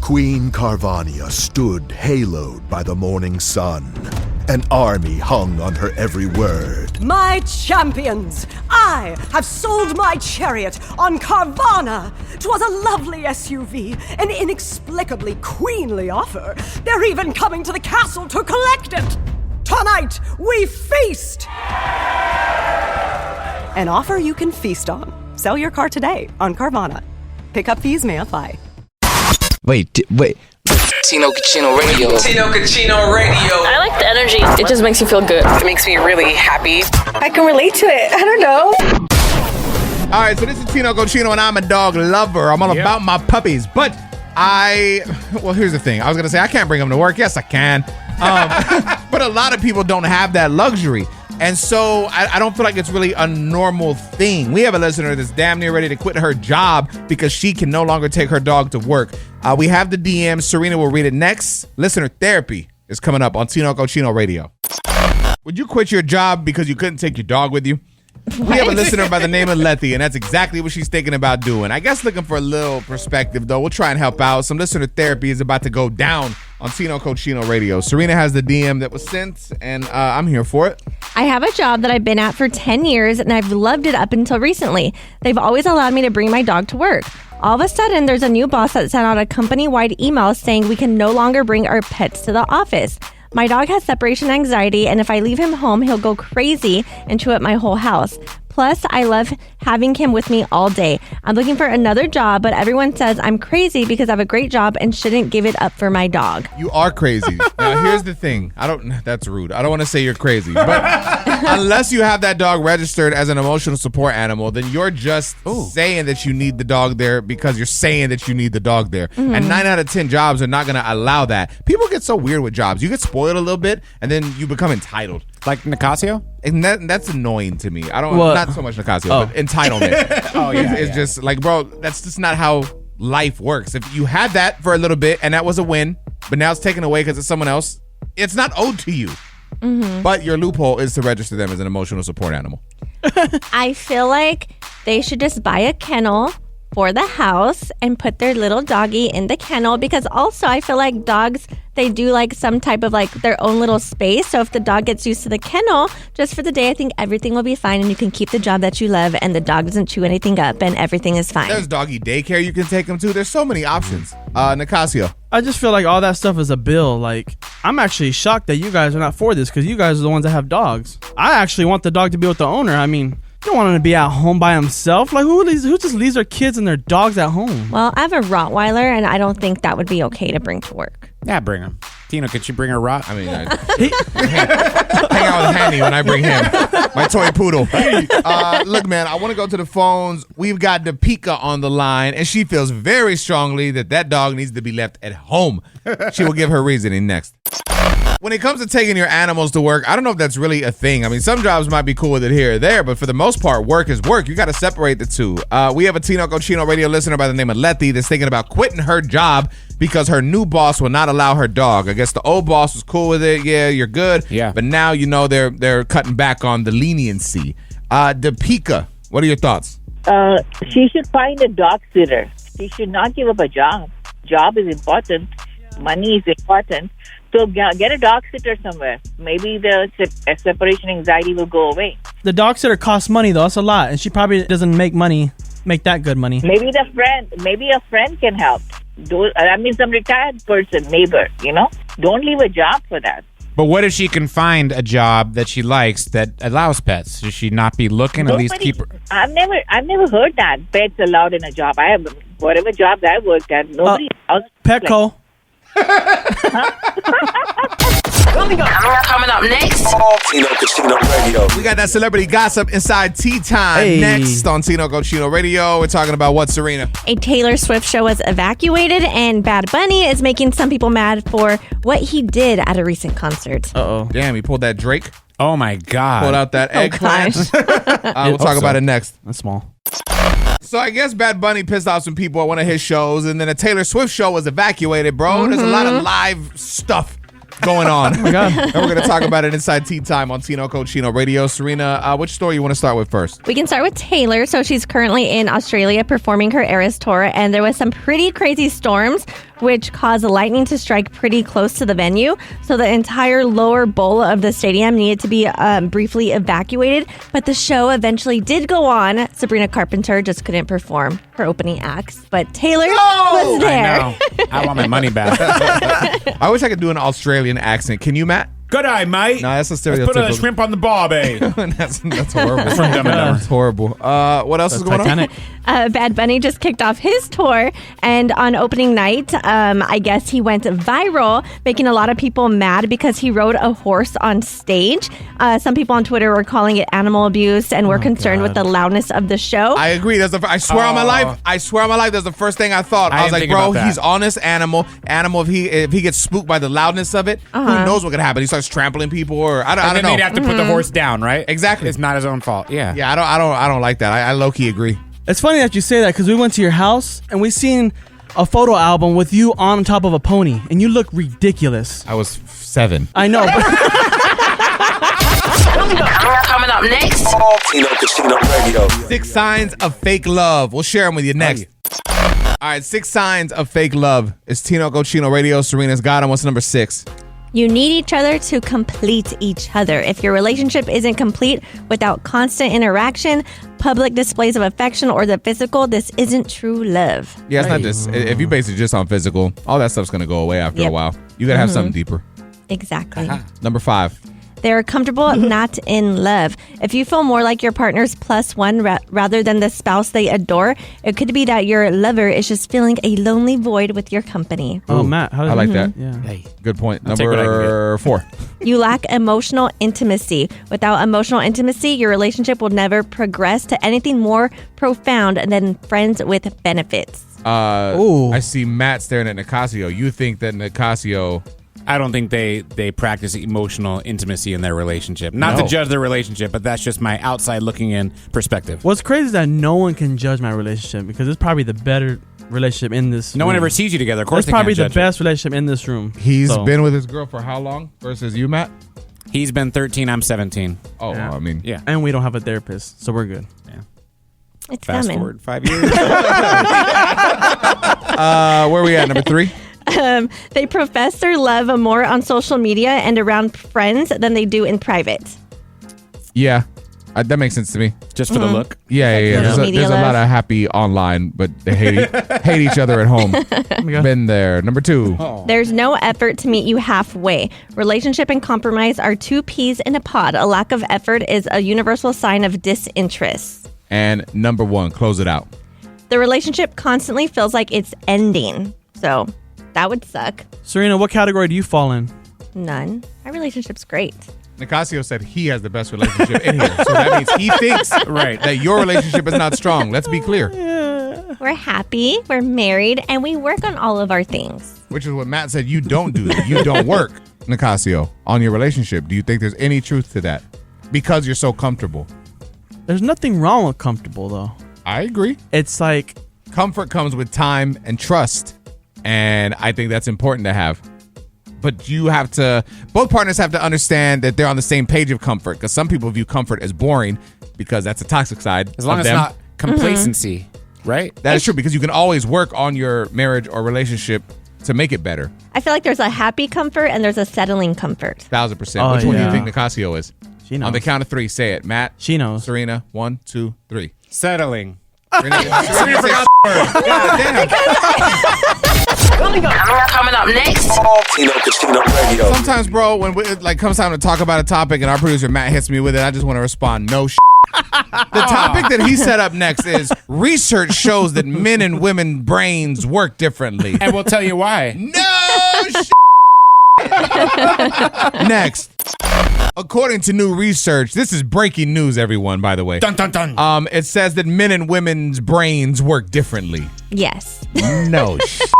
Queen Carvania stood haloed by the morning sun. An army hung on her every word. My champions, I have sold my chariot on Carvana. 'Twas a lovely SUV, an inexplicably queenly offer. They're even coming to the castle to collect it. Tonight, we feast! An offer you can feast on. Sell your car today on Carvana. Pickup fees may apply. Wait. Tino Cucino Radio. Tino Cucino Radio. I like the energy. It just makes you feel good. It makes me really happy. I can relate to it. I don't know. All right, so this is Tino Cucino, and I'm a dog lover. I'm all about my puppies. But here's the thing. I was going to say, I can't bring them to work. Yes, I can. But a lot of people don't have that luxury. And so I don't feel like it's really a normal thing. We have a listener that's damn near ready to quit her job because she can no longer take her dog to work. We have the DM. Serina will read it next. Listener therapy is coming up on Tino Cucino Radio. Would you quit your job because you couldn't take your dog with you? We have a listener by the name of Letty, and that's exactly what she's thinking about doing. I guess looking for a little perspective, though. We'll try and help out. Some listener therapy is about to go down on Tino Cucino Radio. Serina has the DM that was sent, and I'm here for it. I have a job that I've been at for 10 years, and I've loved it up until recently. They've always allowed me to bring my dog to work. All of a sudden, there's a new boss that sent out a company-wide email saying we can no longer bring our pets to the office. My dog has separation anxiety, and if I leave him home, he'll go crazy and chew up my whole house. Plus, I love having him with me all day. I'm looking for another job, but everyone says I'm crazy because I have a great job and shouldn't give it up for my dog. You are crazy. Now, here's the thing. That's rude. I don't want to say you're crazy, but unless you have that dog registered as an emotional support animal, then you're just saying that you need the dog there because you're saying that you need the dog there. Mm-hmm. And 9 out of 10 jobs are not going to allow that. People get so weird with jobs. You get spoiled a little bit, and then you become entitled. Like Nicasio? And that's annoying to me. Not so much Nicasio, but entitlement. It's just like, bro, that's just not how life works. If you had that for a little bit and that was a win, but now it's taken away because it's someone else, it's not owed to you. Mm-hmm. But your loophole is to register them as an emotional support animal. I feel like they should just buy a kennel for the house and put their little doggy in the kennel, because also I feel like dogs, they do like some type of like their own little space. So if the dog gets used to the kennel just for the day, I think everything will be fine and you can keep the job that you love and the dog doesn't chew anything up and everything is fine. There's doggy daycare you can take them to. There's so many options. Nicasio. I just feel like all that stuff is a bill. Like, I'm actually shocked that you guys are not for this because you guys are the ones that have dogs. I actually want the dog to be with the owner. I mean, you don't want him to be at home by himself. Like, who just leaves their kids and their dogs at home? Well, I have a Rottweiler, and I don't think that would be okay to bring to work. Yeah, bring him. Tino, could you bring a Rott? I mean, hang out with Hanny when I bring him. My toy poodle. Look, man, I want to go to the phones. We've got Depika on the line, and she feels very strongly that dog needs to be left at home. She will give her reasoning next. When it comes to taking your animals to work, I don't know if that's really a thing. I mean, some jobs might be cool with it here or there, but for the most part, work is work. You got to separate the two. We have a Tino Cucino Radio listener by the name of Letty that's thinking about quitting her job because her new boss will not allow her dog. I guess the old boss was cool with it. Yeah, you're good. Yeah. But now, they're cutting back on the leniency. Depika, what are your thoughts? She should find a dog sitter. She should not give up a job. Job is important. Money is important. So get a dog sitter somewhere. Maybe the separation anxiety will go away. The dog sitter costs money, though. That's a lot. And she probably doesn't make that good money. Maybe a friend can help. Some retired person, neighbor, Don't leave a job for that. But what if she can find a job that she likes that allows pets? Should she not be looking? At least keep her? I've never heard that pets allowed in a job. I have whatever jobs I worked at. Nobody else. Petco. Coming up next. Tino Cucino Radio. We got that celebrity gossip inside Tea Time next on Tino Cucino Radio. We're talking about what, Serina? A Taylor Swift show was evacuated, and Bad Bunny is making some people mad for what he did at a recent concert. Uh-oh. Damn, he pulled that Drake. Oh, my God. Pulled out that eggplant. We'll talk about it next. That's small. So I guess Bad Bunny pissed off some people at one of his shows, and then a Taylor Swift show was evacuated, bro. Mm-hmm. There's a lot of live stuff going on. Oh, my God. And we're going to talk about it inside Tea Time on Tino Cucino Radio. Serina, which story you want to start with first? We can start with Taylor. So she's currently in Australia performing her Eras tour, and there was some pretty crazy storms which caused lightning to strike pretty close to the venue. So the entire lower bowl of the stadium needed to be briefly evacuated. But the show eventually did go on. Sabrina Carpenter just couldn't perform her opening acts, but Taylor was there. I know. I want my money back. I wish I could do an Australian accent. Can you, Matt? Good eye, mate. No, that's a stereotypical. Let's put a shrimp on the barbie. that's horrible. From Dumb and Dumber. That's horrible. What else is going Titanic. on? Bad Bunny just kicked off his tour, and on opening night, I guess he went viral, making a lot of people mad because he rode a horse on stage. Some people on Twitter were calling it animal abuse and were concerned with the loudness of the show. I agree. I swear on my life. I swear on my life. That's the first thing I thought. I was like, bro, he's on this animal. If he gets spooked by the loudness of it, who knows what could happen? He starts trampling people, or I don't know. They'd have to put the horse down, right? Exactly. It's not his own fault. Yeah. Yeah. I don't like that. I low key agree. It's funny that you say that because we went to your house and we seen a photo album with you on top of a pony, and you look ridiculous. I was 7. I know. Coming up next. Tino Casino Radio. 6 signs of fake love. We'll share them with you next. All right, 6 signs of fake love. It's Tino Cochino Radio. Serena's got him. What's number 6? You need each other to complete each other. If your relationship isn't complete without constant interaction, public displays of affection, or the physical, this isn't true love. Yeah, it's not just, if you base it just on physical, all that stuff's going to go away after a while. You got to have something deeper. Exactly. Number 5. They're comfortable, not in love. If you feel more like your partner's plus one rather than the spouse they adore, it could be that your lover is just filling a lonely void with your company. Oh, Matt, how I like that. Yeah. Hey. Good point. I'll take what I can Number 4. You lack emotional intimacy. Without emotional intimacy, your relationship will never progress to anything more profound than friends with benefits. I see Matt staring at Nicasio. You think that Nicasio... I don't think they practice emotional intimacy in their relationship. Not to judge their relationship, but that's just my outside looking in perspective. What's crazy is that no one can judge my relationship because it's probably the better relationship in this No room. one ever sees you together. Of course, It's they probably can't the judge best relationship in this room. He's been with his girl for how long versus you, Matt? He's been 13. I'm 17. Oh, Yeah. I mean... Yeah. And we don't have a therapist, so we're good. Yeah. It's Fast coming. forward 5 years. Where are we at? Number 3? They profess their love more on social media and around friends than they do in private. Yeah. That makes sense to me. Just for the look. Yeah. social media There's a lot love. of happy online, but they hate each other at home. Been there. Number 2. There's no effort to meet you halfway. Relationship and compromise are 2 peas in a pod. A lack of effort is a universal sign of disinterest. And number 1, close it out. The relationship constantly feels like it's ending. So that would suck. Serena, what category do you fall in? None. Our relationship's great. Nicasio said he has the best relationship in here. So that means he thinks that your relationship is not strong. Let's be clear. We're happy, we're married, and we work on all of our things. Which is what Matt said you don't do. You don't work, Nicasio, on your relationship. Do you think there's any truth to that? Because you're so comfortable. There's nothing wrong with comfortable, though. I agree. It's like... Comfort comes with time and trust. And I think that's important to have. But both partners have to understand that they're on the same page of comfort. Because some people view comfort as boring because that's a toxic side. As long of as them. it's not complacency, right? That is true because you can always work on your marriage or relationship to make it better. I feel like there's a happy comfort and there's a settling comfort. 1,000%. Oh, Which one do you yeah. think Nicasio is? She knows. On the count of 3, say it. Matt. She knows. Serena. 1, 2, 3. Settling. Serena forgot the word. God damn. Coming up next. Tino Casino Radio. Sometimes, bro, when it comes time to talk about a topic and our producer Matt hits me with it, I just want to respond, no shit. The topic that he set up next is research shows that men and women brains work differently. And we'll tell you why. No shit. Next. According to new research, this is breaking news, everyone, by the way. Dun, dun, dun. It says that men and women's brains work differently. Yes. No shit.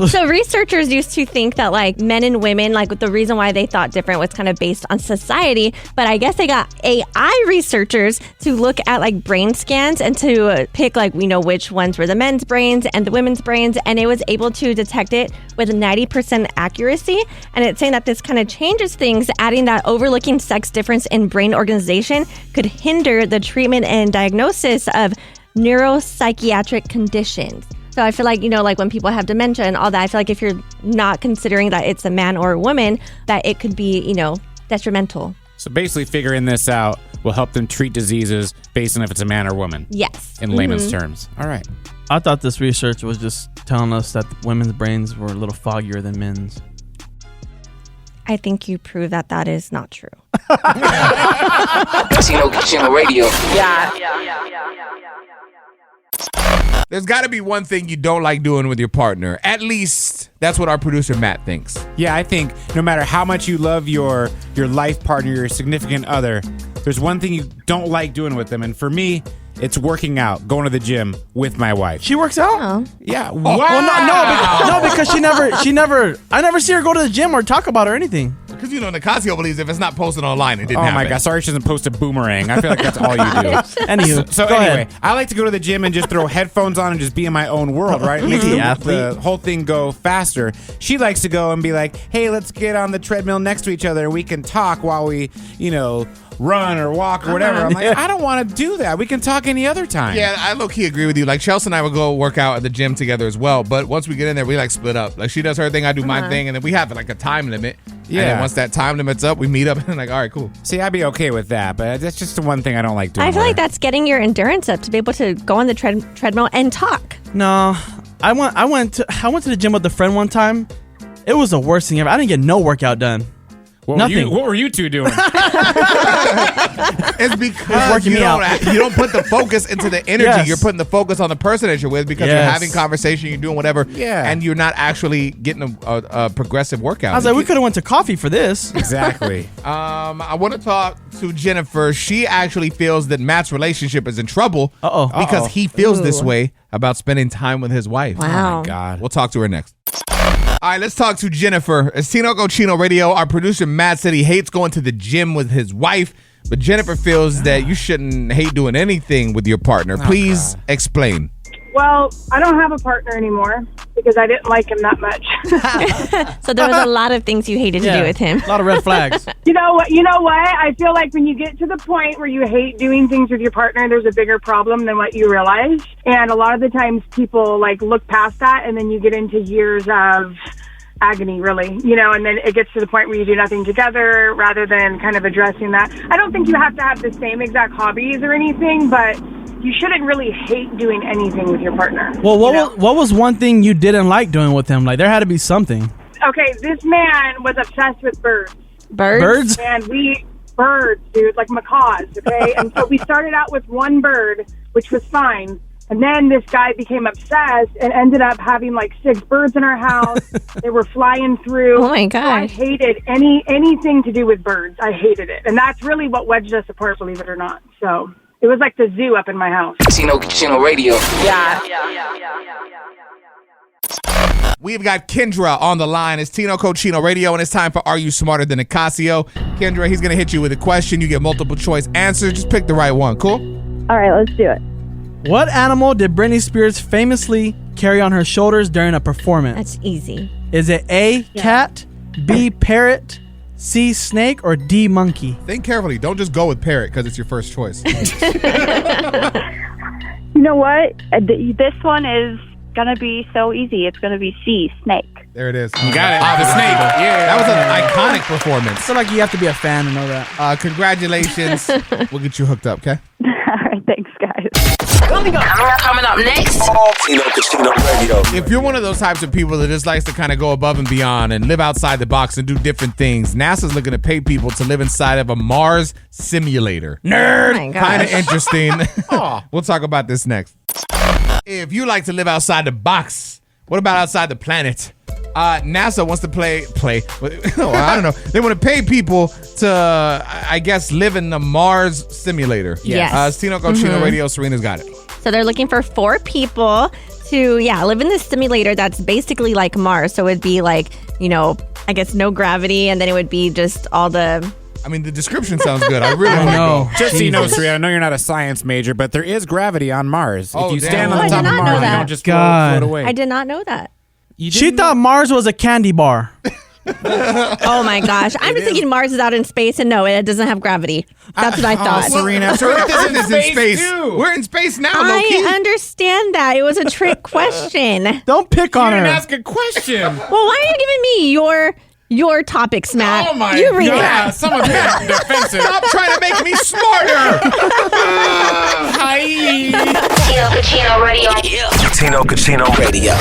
So researchers used to think that like men and women, like the reason why they thought different was kind of based on society. But I guess they got AI researchers to look at like brain scans and to pick like, we know which ones were the men's brains and the women's brains. And it was able to detect it with 90% accuracy. And it's saying that this kind of changes things, adding that overlooking sex difference in brain organization could hinder the treatment and diagnosis of neuropsychiatric conditions. So I feel like, like when people have dementia and all that, I feel like if you're not considering that it's a man or a woman, that it could be, detrimental. So basically figuring this out will help them treat diseases based on if it's a man or woman. Yes. In layman's terms. All right. I thought this research was just telling us that women's brains were a little foggier than men's. I think you prove that is not true. Tino Radio. Yeah. There's got to be one thing you don't like doing with your partner. At least that's what our producer Matt thinks. Yeah, I think no matter how much you love your life partner, your significant other, there's one thing you don't like doing with them. And for me, it's working out, going to the gym with my wife. She works out? Oh. Yeah. Wow. Well, no, because I never see her go to the gym or talk about it or anything. Because Nicasio believes if it's not posted online, it didn't happen. Oh my God, sorry she doesn't post a boomerang. I feel like that's all you do. Anywho, So go anyway, ahead. I like to go to the gym and just throw headphones on and just be in my own world, right? It makes Easy, the athlete. whole thing go faster. She likes to go and be like, hey, let's get on the treadmill next to each other and we can talk while we, run or walk or whatever. I'm like, I don't want to do that. We can talk any other time. Yeah, I low-key agree with you. Like, Chelsea and I would go work out at the gym together as well. But once we get in there, we, split up. Like, she does her thing, I do my thing. And then we have, a time limit. Yeah. And then once that time limit's up, we meet up and all right, cool. See, I'd be okay with that, but that's just the one thing I don't like doing. I feel with like her. that's getting your endurance up to be able to go on the treadmill and talk. No, I went to the gym with a friend one time. It was the worst thing ever. I didn't get no workout done. Nothing. What were you two doing? It's because working you me out. don't put the focus into the energy. Yes. You're putting the focus on the person that you're with because you're Yes. having conversation, you're doing whatever, and you're not actually getting a progressive workout. I was like, we could have went to coffee for this. Exactly. I want to talk to Jennifer. She actually feels that Matt's relationship is in trouble because he feels this way about spending time with his wife. Wow. Oh my God. We'll talk to her next. All right, let's talk to Jennifer. It's Tino Cochino Radio. Our producer, Matt, said he hates going to the gym with his wife, but Jennifer feels that you shouldn't hate doing anything with your partner. Please explain. Well, I don't have a partner anymore because I didn't like him that much. So there was a lot of things you hated to do with him. A lot of red flags. You know what? I feel like when you get to the point where you hate doing things with your partner, there's a bigger problem than what you realize. And a lot of the times people look past that and then you get into years of agony, really, and then it gets to the point where you do nothing together rather than kind of addressing that. I don't think you have to have the same exact hobbies or anything, but you shouldn't really hate doing anything with your partner. Well, what was one thing you didn't like doing with him? Like, there had to be something. Okay, this man was obsessed with birds. Birds? And birds, dude, like macaws, okay? And so we started out with one bird, which was fine. And then this guy became obsessed and ended up having 6 birds in our house. They were flying through. Oh my So I gosh. hated anything to do with birds. I hated it. And that's really what wedged us apart, believe it or not. So it was like the zoo up in my house. Tino Radio. Yeah. We've got Kendra on the line. It's Tino Cochino Radio, and it's time for Are You Smarter Than Nicasio? Kendra, he's going to hit you with a question. You get multiple choice answers. Just pick the right one. Cool? All right, let's do it. What animal did Britney Spears famously carry on her shoulders during a performance? That's easy. Is it A, cat, B, parrot, C, snake, or D, monkey? Think carefully. Don't just go with parrot because it's your first choice. You know what? This one is going to be so easy. It's going to be C, snake. There it is. You got it. The snake. Yeah. That was an iconic I performance. feel like you have to be a fan to know that. Congratulations. We'll get you hooked up, okay? All right, thanks, guys. Coming up next. Tino Cochino Radio. If you're one of those types of people that just likes to kind of go above and beyond and live outside the box and do different things, NASA's looking to pay people to live inside of a Mars simulator. Nerd! Oh my gosh. Kind of interesting. We'll talk about this next. If you like to live outside the box, what about outside the planet? NASA wants to play. I don't know. They want to pay people to, I guess, live in the Mars simulator. Yes. Tino Cochino Radio, Serena's got it. So they're looking for 4 people to, live in this simulator that's basically like Mars. So it'd be I guess no gravity, and then it would be just all the... I mean, the description sounds good. I really want to know. go. Just so you know, Serena, I know you're not a science major, but there is gravity on Mars. Oh, if you damn. stand Oh, on I the top did of not know Mars, you that. don't just God. float away. I did not know that. You She didn't know? thought Mars was a candy bar. Oh my gosh. I'm just thinking Mars is out in space, and no, it doesn't have gravity. That's what I thought. Serena, This is in space. We're in space now, I understand that. It was a trick question. Don't pick on You her. didn't ask a question. Well, why are you giving me your topics, Matt? Oh my you read God. it. Some of it defensive. Stop trying to make me smarter. Hi. Tino Cucino Radio. Tino Cucino Radio.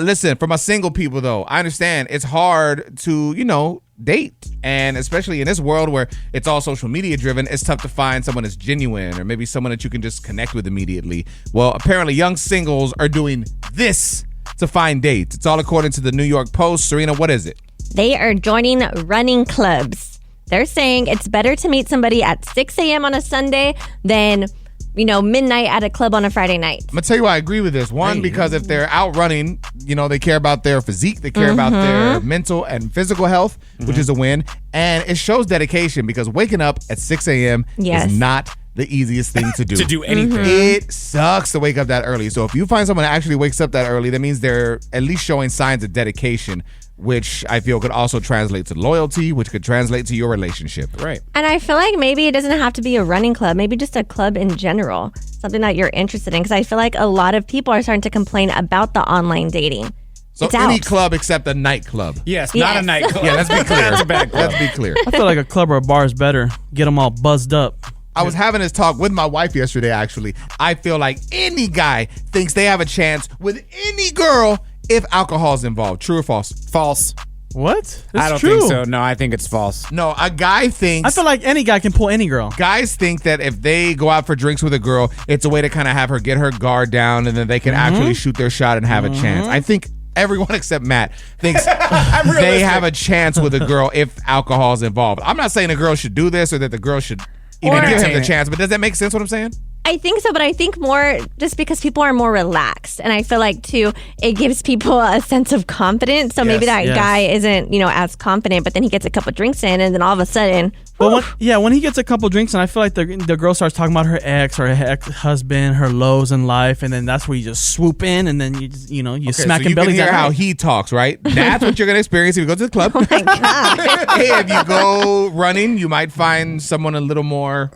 Listen, for my single people though, I understand it's hard to, date. And especially in this world where it's all social media driven, it's tough to find someone that's genuine or maybe someone that you can just connect with immediately. Well, apparently young singles are doing this to find dates. It's all according to the New York Post. Serena, what is it? They are joining running clubs. They're saying it's better to meet somebody at 6 a.m. on a Sunday than midnight at a club on a Friday night. I'm going to tell you why I agree with this. One, because if they're out running, they care about their physique. They care about their mental and physical health, which is a win. And it shows dedication because waking up at 6 a.m. is not the easiest thing to do. To do anything. It sucks to wake up that early. So if you find someone that actually wakes up that early, that means they're at least showing signs of dedication, which I feel could also translate to loyalty, which could translate to your relationship. Right. And I feel like maybe it doesn't have to be a running club, maybe just a club in general, something that you're interested in. Because I feel like a lot of people are starting to complain about the online dating. So it's any out. club except a nightclub. Yes, not a nightclub. Yeah, let's be clear. That's a bad club. Let's be clear. I feel like a club or a bar is better. Get them all buzzed up. I was having this talk with my wife yesterday, actually. I feel like any guy thinks they have a chance with any girl if alcohol is involved. True or false? False. What? I don't think so. No, I think it's false. No, a guy thinks... I feel like any guy can pull any girl. Guys think that if they go out for drinks with a girl, it's a way to kind of have her get her guard down and then they can actually shoot their shot and have a chance. I think everyone except Matt thinks they have a chance with a girl if alcohol is involved. I'm not saying a girl should do this or that the girl should even give him the chance, but does that make sense what I'm saying? I think so, but I think more just because people are more relaxed. And I feel like, too, it gives people a sense of confidence. So maybe that guy isn't, as confident, but then he gets a couple drinks in and then all of a sudden... But when he gets a couple drinks and I feel like the girl starts talking about her ex or her ex-husband, her lows in life, and then that's where you just swoop in and then you just, you smack him belly down. You can hear how he talks, right? That's what you're going to experience if you go to the club. Oh my God. Hey, if you go running, you might find someone a little more...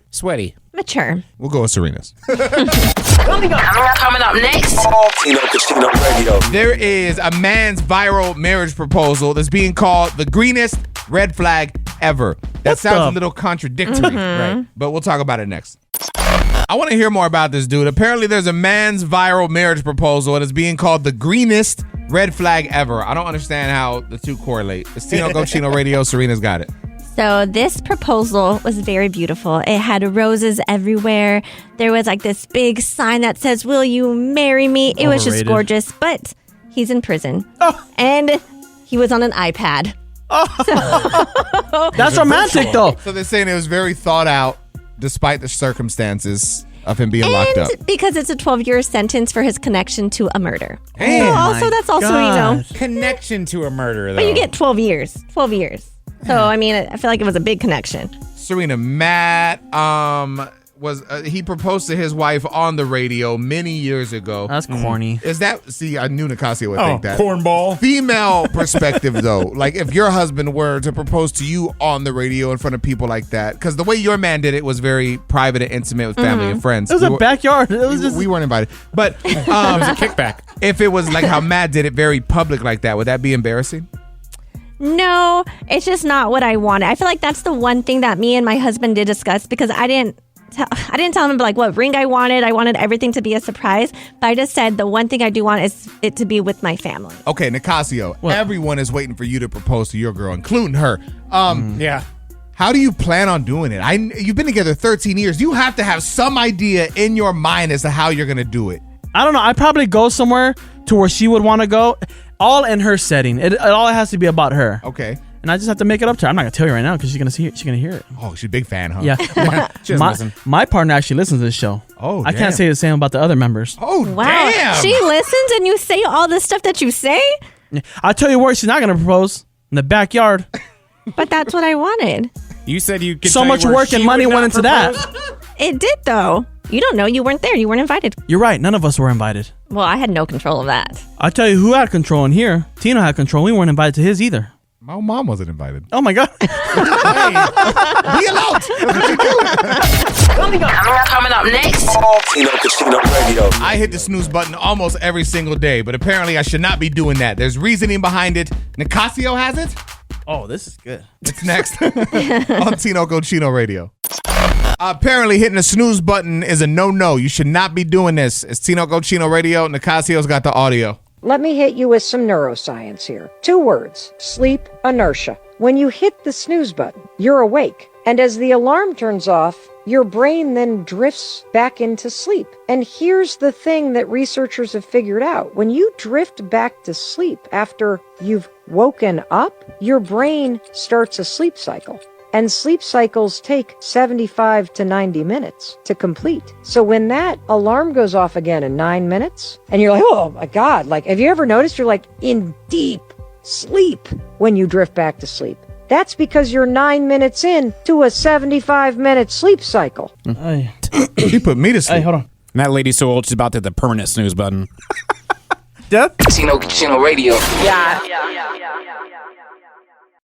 sweaty. Mature. We'll go with Serena's. Coming up next. Tino Cucino Radio. There is a man's viral marriage proposal that's being called the greenest red flag ever. That sounds a little contradictory, right? But we'll talk about it next. I want to hear more about this dude. Apparently, there's a man's viral marriage proposal and it's being called the greenest red flag ever. I don't understand how the two correlate. It's Tino Cucino Radio. Serena's got it. So this proposal was very beautiful. It had roses everywhere. There was like this big sign that says, "Will you marry me?" It was just gorgeous, but he's in prison. And he was on an iPad. That's romantic, though. So they're saying it was very thought out despite the circumstances of him being locked up. Because it's a 12-year sentence for his connection to a murder. Hey, so also, that's also, connection to a murder, though. But you get 12 years. 12 years. So, I mean, I feel like it was a big connection. Serena, Matt he proposed to his wife on the radio many years ago. That's corny. Is that, I knew Nicasio would think that. Cornball. Female perspective, though. Like, if your husband were to propose to you on the radio in front of people like that, because the way your man did it was very private and intimate with family and friends. It was a backyard. It was just... We weren't invited. But it was a kickback. If it was like how Matt did it, very public like that, would that be embarrassing? No, it's just not what I wanted. I feel like that's the one thing that me and my husband did discuss because I didn't tell him like what ring I wanted. I wanted everything to be a surprise. But I just said the one thing I do want is it to be with my family. Okay, Nicasio, everyone is waiting for you to propose to your girl, including her. Yeah. How do you plan on doing it? You've been together 13 years. You have to have some idea in your mind as to how you're going to do it. I don't know. I'd probably go somewhere to where she would want to go. All in her setting. It all has to be about her. Okay. And I just have to make it up to her. I'm not going to tell you right now because she's going to see it. She's going to hear it. Oh, she's a big fan, huh? Yeah. My partner actually listens to this show. Oh, I can't say the same about the other members. Oh, wow. damn. She listens and you say all the stuff that you say? I'll tell you where she's not going to propose. In the backyard. But that's what I wanted. You said you could so tell much you where work and she money would went not into propose? that. It did, though. You don't know. You weren't there. You weren't invited. You're right. None of us were invited. Well, I had no control of that. I tell you who had control in here. Tino had control. We weren't invited to his either. My mom wasn't invited. Oh my God. Be allowed. Coming up next. Tino Casino Radio. I hit the snooze button almost every single day, but apparently I should not be doing that. There's reasoning behind it. Nicasio has it. Oh, this is good. It's next on Tino Cochino Radio. Apparently hitting the snooze button is a no-no. You should not be doing this. It's Tino Cochino Radio. Nicasio's got the audio. Let me hit you with some neuroscience here. 2 words: sleep inertia. When you hit the snooze button, you're awake. And as the alarm turns off, your brain then drifts back into sleep. And here's the thing that researchers have figured out. When you drift back to sleep after you've woken up, your brain starts a sleep cycle. And sleep cycles take 75 to 90 minutes to complete. So when that alarm goes off again in 9 minutes, and you're like, oh my God, like, have you ever noticed you're like in deep sleep when you drift back to sleep? That's because you're 9 minutes in to a 75-minute sleep cycle. She put me to sleep. Hey, hold on. And that lady's so old, she's about to hit the permanent snooze button. Death? Tino Casino Radio. Yeah.